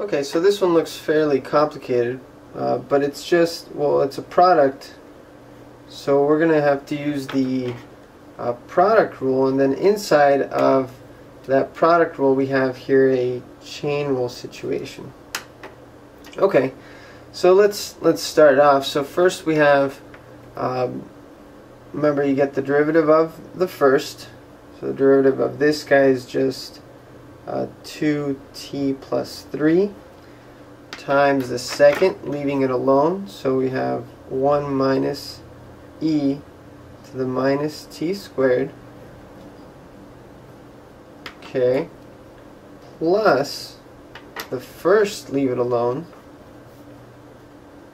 Okay, so this one looks fairly complicated, but it's just, well, it's a product, so we're going to have to use the product rule, and then inside of that product rule we have here a chain rule situation. Okay, so let's start off. So first we have, remember, you get the derivative of the first, so the derivative of this guy is just 2t plus 3 times the second, leaving it alone, so we have 1 minus e to the minus t squared, okay, plus the first, leave it alone,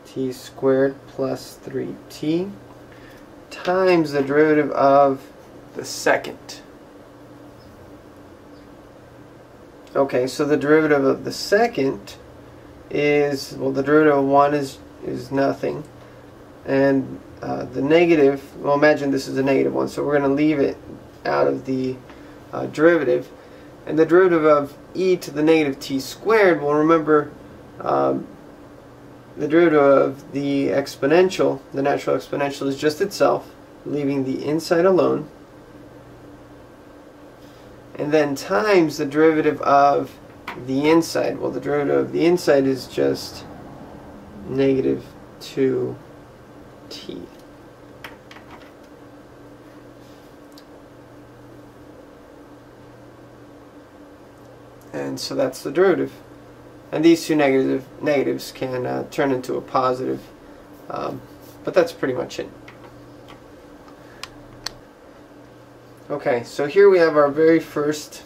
t squared plus 3t, times the derivative of the second. Okay, so the derivative of the second is, well, the derivative of 1 is nothing, and the negative, well, imagine this is a negative 1, so we're going to leave it out of the derivative, and the derivative of e to the negative t squared, well, remember, the derivative of the exponential, the natural exponential, is just itself, leaving the inside alone, and then times the derivative of the inside. Well, the derivative of the inside is just negative 2t. And so that's the derivative. And these two negatives can turn into a positive, but that's pretty much it. Okay, so here we have our very first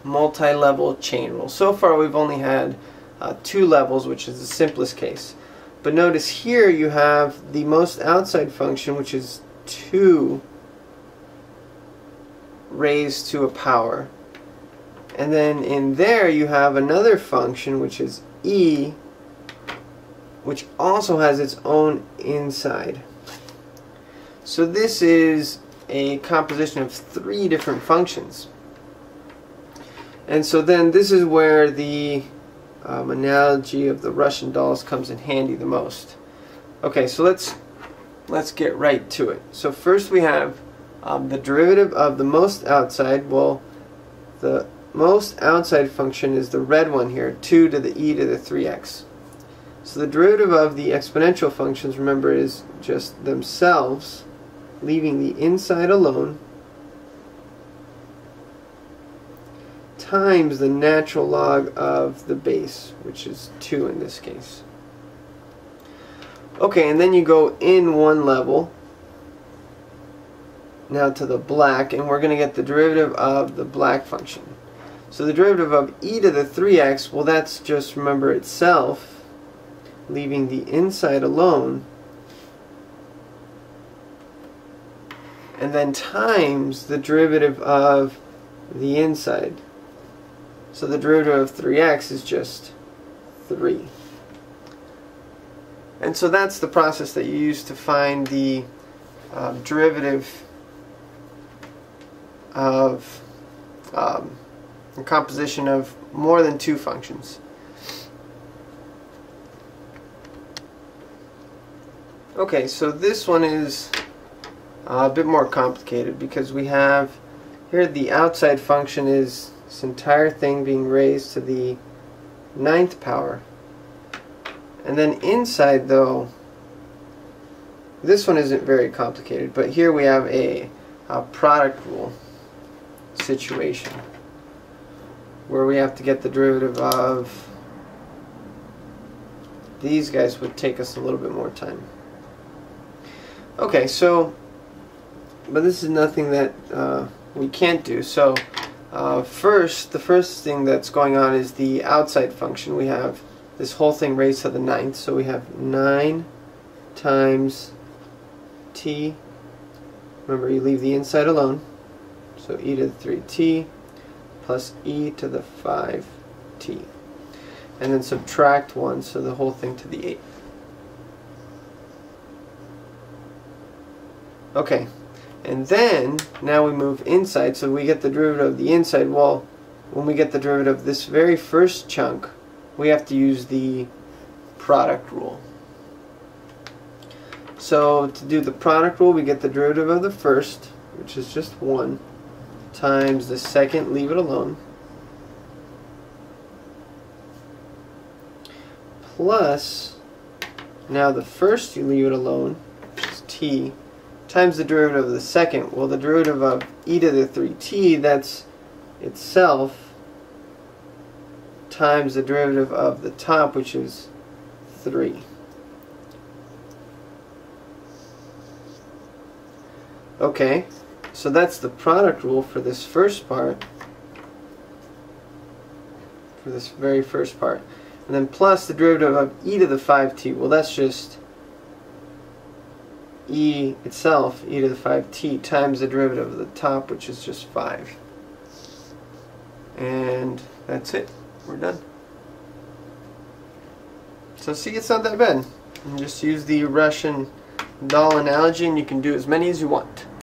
multi-level chain rule. So far we've only had 2 levels, which is the simplest case. But notice here you have the most outside function, which is 2 raised to a power. And then in there you have another function, which is e, which also has its own inside. So this is a composition of 3 different functions. And so then this is where the analogy of the Russian dolls comes in handy the most. Okay, so let's get right to it. So first we have the derivative of the most outside. Well, the most outside function is the red one here, 2 to the e to the 3x. So the derivative of the exponential functions, remember, is just themselves, leaving the inside alone, times the natural log of the base, which is 2 in this case. Okay, and then you go in one level, now to the black, and we're going to get the derivative of the black function. So the derivative of e to the 3x, well, that's just, remember, itself, leaving the inside alone, and then times the derivative of the inside. So the derivative of 3x is just 3. And so that's the process that you use to find the derivative of a composition of more than 2 functions. Okay, so this one is a bit more complicated because we have here the outside function is this entire thing being raised to the 9th power. And then inside, though, this one isn't very complicated, but here we have a product rule situation where we have to get the derivative of these guys. Would take us a little bit more time. Okay, so, but this is nothing that we can't do. So the first thing that's going on is the outside function. We have this whole thing raised to the 9th, so we have 9 times t. Remember, you leave the inside alone, so e to the 3t plus e to the 5t, and then subtract 1, so the whole thing to the 8th. Okay, and then now we move inside, so we get the derivative of the inside. Well, when we get the derivative of this very first chunk, we have to use the product rule. So to do the product rule, we get the derivative of the first, which is just 1, times the second, leave it alone, plus, now the first you leave it alone, which is t, times the derivative of the second. Well, the derivative of e to the 3t, that's itself, times the derivative of the top, which is 3. Okay, so that's the product rule for this first part, for this very first part. And then plus the derivative of e to the 5t. Well, that's just e itself, e to the 5t, times the derivative of the top, which is just 5. And that's it. We're done. So see, it's not that bad. You just use the Russian doll analogy and you can do as many as you want.